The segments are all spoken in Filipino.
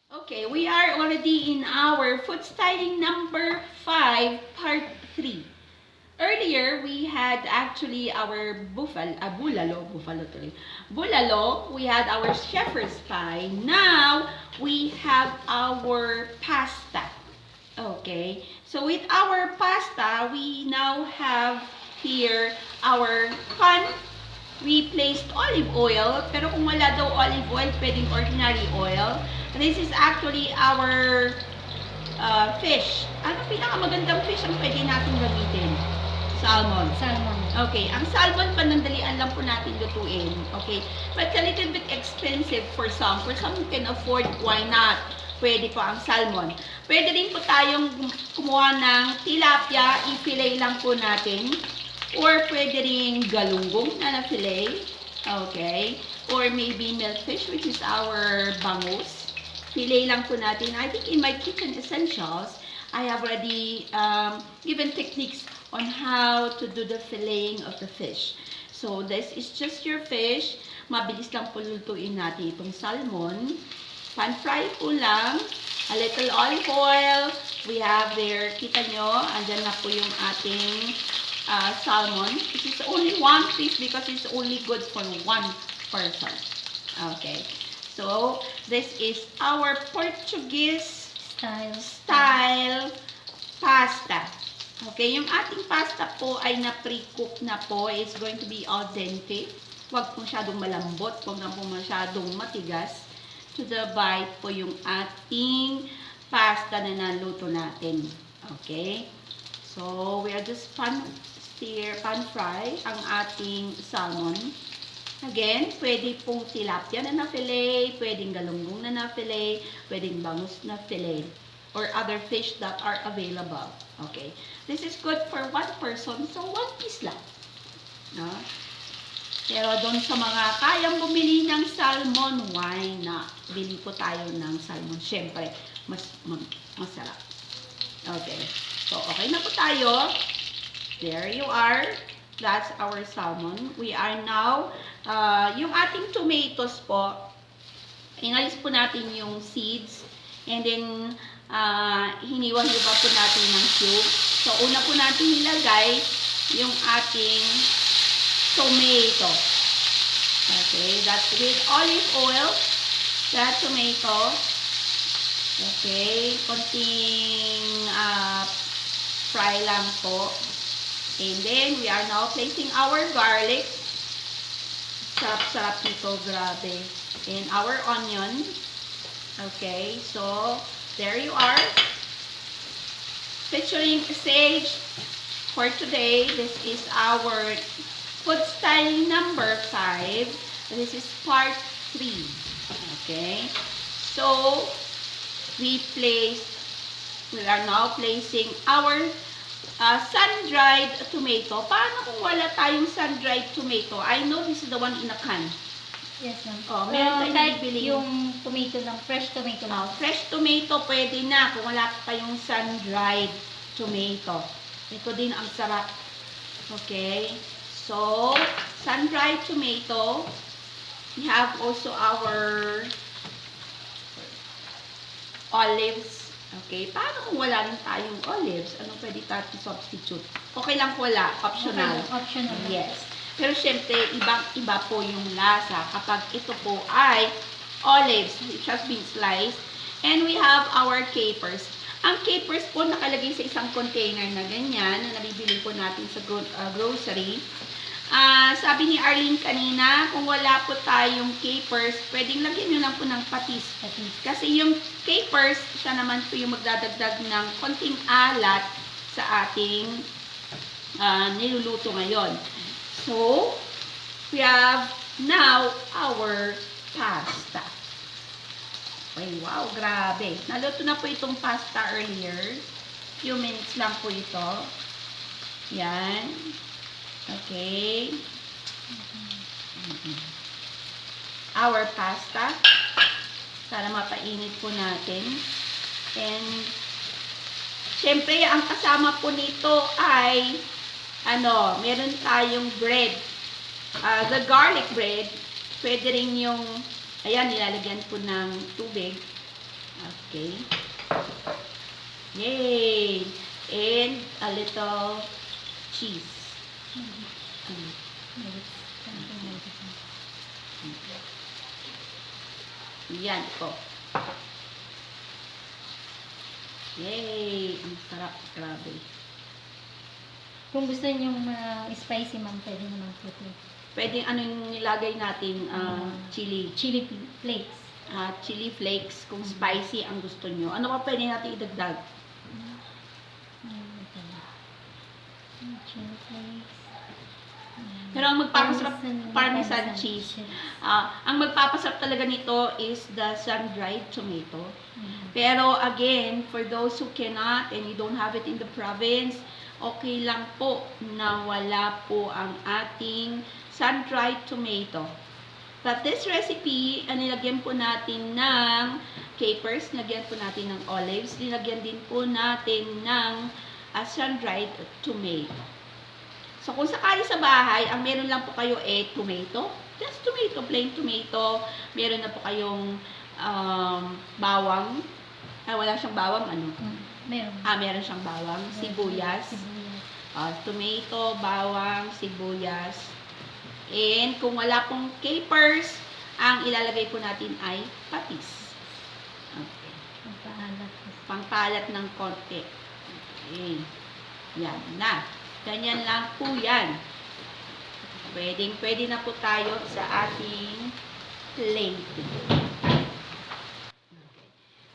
Okay, we are already in our food styling number 5, part 3. Earlier, we had actually our bulalo. We had our shepherd's pie. Now, we have our pasta. Okay, so with our pasta, we now have here our pan. We placed olive oil, pero kung wala daw olive oil, pwedeng ordinary oil. This is actually our fish. Ano pinakamagandang fish ang pwede natin gamitin? Salmon. Salmon. Okay, ang salmon panandalian lang po natin lutuin. Okay, but a little bit expensive for some. For some who can afford, why not? Pwede po ang salmon. Pwede rin po tayong kumuha ng tilapia, i-fillet lang po natin. Or pwede rin galunggong na na-fillet. Okay, or maybe milkfish, which is our bangus. Fillet lang po natin. I think in my kitchen essentials, I have already given techniques on how to do the filleting of the fish. So, this is just your fish. Mabilis lang po lutuin natin itong salmon. Pan-fry po lang. A little olive oil. We have there, kita nyo, andyan na po yung ating salmon. This is only one piece because it's only good for one person. Okay. So, this is our Portuguese style pasta. Okay, yung ating pasta po ay na-pre-cook na po. It's going to be al dente. Huwag po masyadong malambot, huwag na po masyadong matigas. To the bite po yung ating pasta na naluto natin. Okay? So, we are just pan-fry ang ating salmon. Again, pwede pong tilapia na na-fillet, pwedeng galunggong na na-fillet, pwedeng bangus na fillet, or other fish that are available. Okay. This is good for one person, so one piece lang. No? Pero doon sa mga kayang bumili ng salmon, why not? Bili po tayo ng salmon. Siyempre, masarap. Okay. So, okay na po tayo. There you are. That's our salmon. We are now, yung ating tomatoes po, inalis po natin yung seeds. And then, hiniwa-hiwa po natin ng cube. So, una po natin ilagay yung ating tomato. Okay, that's with olive oil. That tomato. Okay, konting fry lang po. And then, we are now placing our garlic. Sarap-sarap nito, grabe. And our onion. Okay, so, there you are. Featuring sage for today. This is our food styling number 5. This is part 3. Okay, so, we are now placing our sun-dried tomato. Paano kung wala tayong sun-dried tomato? I know this is the one in a can. Yes, ma'am. Oh, meron tayong bibili. Yung tomato lang, fresh tomato lang. Fresh tomato pwede na kung wala tayong sun-dried tomato. Ito din ang sarap. Okay. So, sun-dried tomato. We have also our olives. Okay, paano kung wala rin tayong olives? Ano pwede natin substitute? Okay lang wala, optional. Okay, optional. Yes. Pero syempre, ibang-iba po yung lasa kapag ito po ay olives, which has been sliced. And we have our capers. Ang capers po nakalagay sa isang container na ganyan, na nabibili po natin sa grocery. Sabi ni Arlene kanina, kung wala po tayong capers, pwedeng lagyan nyo lang po ng patis. Kasi yung capers, siya naman po yung magdadagdag ng konting alat sa ating niluluto ngayon. So, we have now our pasta. Ay, wow, grabe. Naluto na po itong pasta earlier. Few minutes lang po ito. Yan. Okay. Our pasta. Para mapainit po natin. And, syempre, ang kasama po nito ay, meron tayong bread. The garlic bread. Pwede rin yung, ayan, nilalagyan po ng tubig. Okay. Yay! And a little cheese. Mm. Maybe something like that. Yan po. Yay! Ang sarap. Grabe. Kung gusto niyo spicy, ma'am, pwede naman po ito. Pwede ano yung nilagay natin, chili. Chili flakes. Chili flakes kung spicy ang gusto nyo. Ano pa pwede natin idagdag? Chili flakes. Pero ang magpapasarap, parmesan cheese. Ang magpapasarap talaga nito is the sun-dried tomato. Pero again, for those who cannot and you don't have it in the province, okay lang po na wala po ang ating sun-dried tomato. But this recipe, nilagyan po natin ng capers, nilagyan po natin ng olives, nilagyan din po natin ng sun-dried tomato. So, kung sakali sa bahay, ang meron lang po kayo tomato. Just tomato, plain tomato. Meron na po kayong bawang. Wala siyang bawang, ano? Meron. Meron siyang bawang. Sibuyas. Tomato, bawang, sibuyas. And kung wala pong capers, ang ilalagay po natin ay patis. Okay. Pangpalat ng konti. Okay. Yan na. Ganyan lang po yan. Pwede na po tayo sa ating plate. Okay.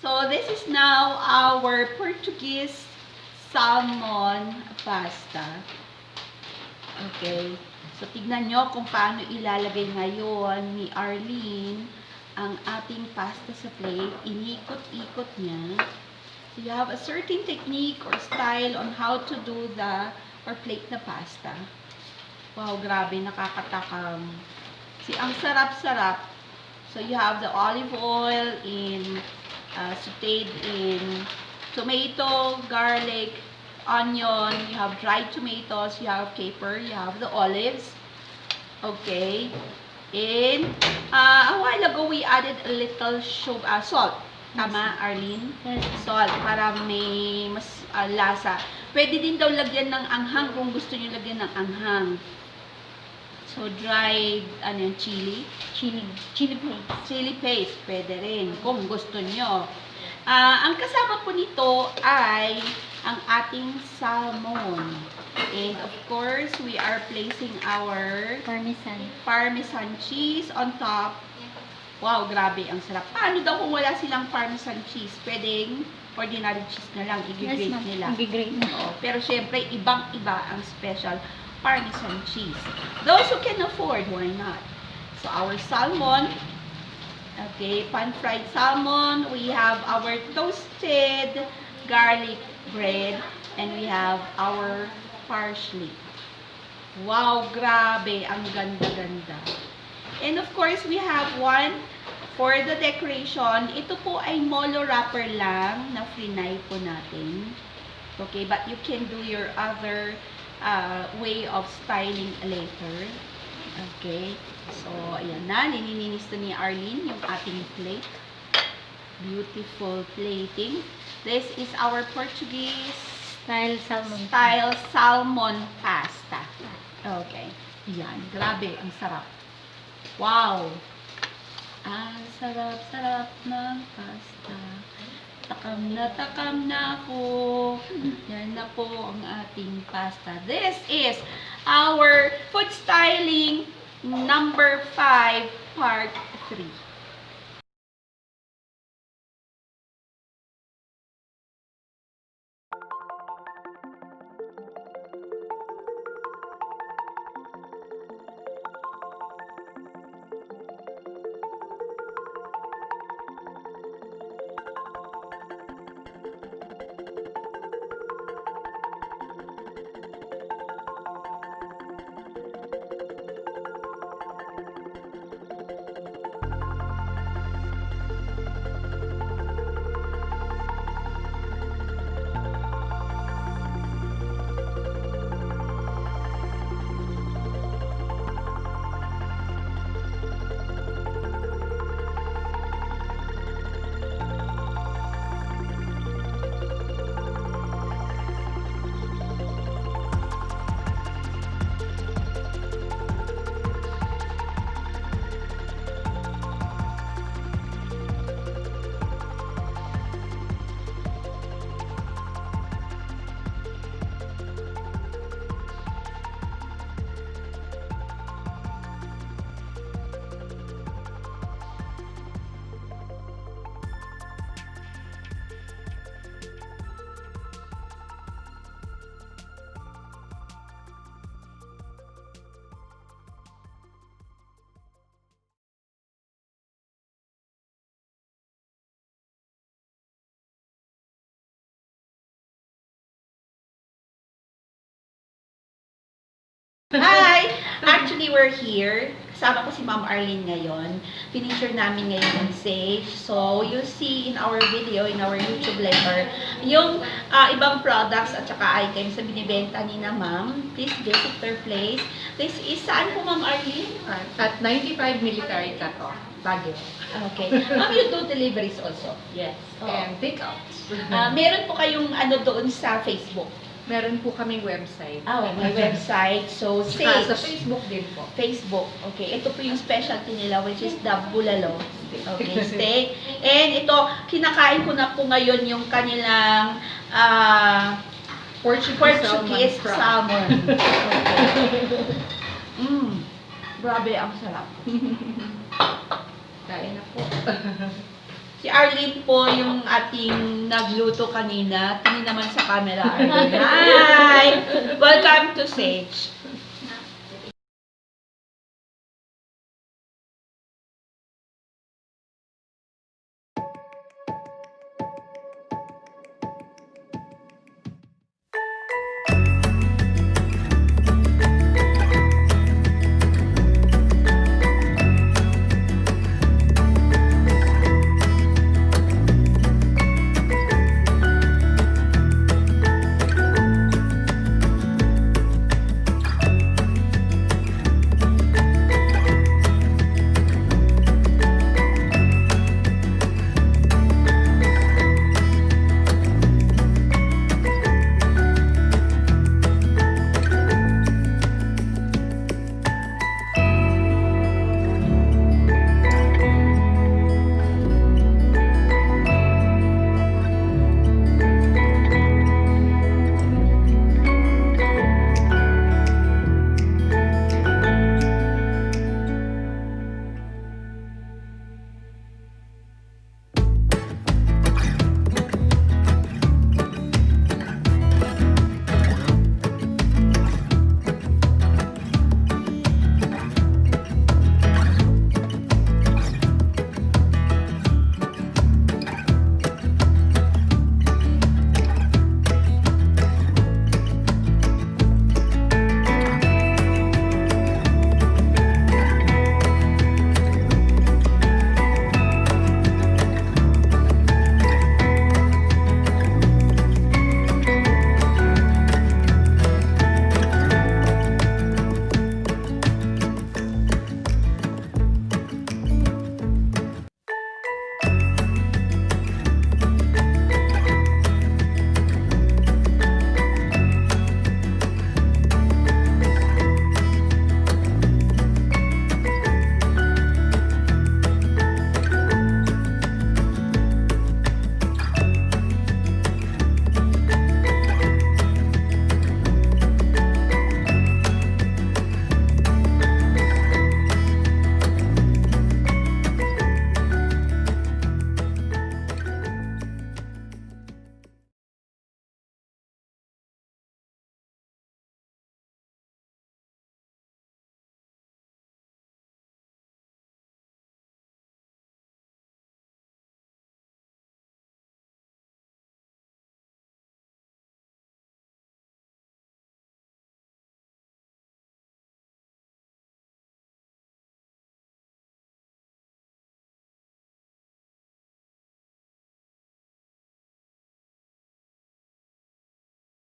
So, this is now our Portuguese salmon pasta. Okay. So, tignan nyo kung paano ilalagay ngayon ni Arlene ang ating pasta sa plate. Inikot-ikot niya. So, you have a certain technique or style on how to do the or plate na pasta. Wow, grabe, nakakatakam. Ang sarap-sarap. So, you have the olive oil sauteed in tomato, garlic, onion, you have dried tomatoes, you have caper, you have the olives. Okay. And, a while ago, we added a little salt. Tama, Arlene? Salt, para may mas lasa. Pwede din daw lagyan ng anghang kung gusto niyo lagyan ng anghang. So, dried, chili? Chili paste. Chili paste, pwede rin, kung gusto niyo. Ang kasama po nito ay ang ating salmon. And of course, we are placing our parmesan cheese on top. Wow, grabe, ang sarap. Paano daw kung wala silang parmesan cheese? Pwedeng ordinary cheese na lang, i-grate nila. Pero syempre, ibang-iba ang special parmesan cheese. Those who can afford, why not? So, our salmon, okay, pan-fried salmon, we have our toasted garlic bread, and we have our parsley. Wow, grabe, ang ganda-ganda. And of course, we have one for the decoration. Ito po ay molo wrapper lang na frinay po natin. Okay, but you can do your other way of styling later. Okay, so ayan na, nililinis na ni Arlene yung ating plate. Beautiful plating. This is our Portuguese style salmon pasta. Okay, yan, grabe, ang sarap. Wow! Ang sarap-sarap ng pasta. Takam na ako. Yan na po ang ating pasta. This is our food styling number 5, part 3. Hi! Actually, we're here. Kasama ko si Ma'am Arlene ngayon. Pinicture namin ngayon on Sage. So, you'll see in our video, in our YouTube later, yung ibang products at saka items na binibenta ni na Ma'am. Please visit their place. This is saan po, Ma'am Arlene? At 95 military cut-off, Baguio. Okay. Ma'am, you do deliveries also? Yes. Oh. And takeouts. Meron po kayong ano doon sa Facebook? Meron po kaming website. May website. So, Saka Sage. sa Facebook din po. Facebook. Okay. Ito po yung specialty nila, which is the bulalo. Okay, steak. And ito, kinakain ko na po ngayon yung kanilang Portuguese salmon. Okay. Grabe, ang sarap. Kain na po. Si Arlene po yung ating nagluto kanina. Tingin naman sa camera, Arlene. Hi! Welcome to Sage.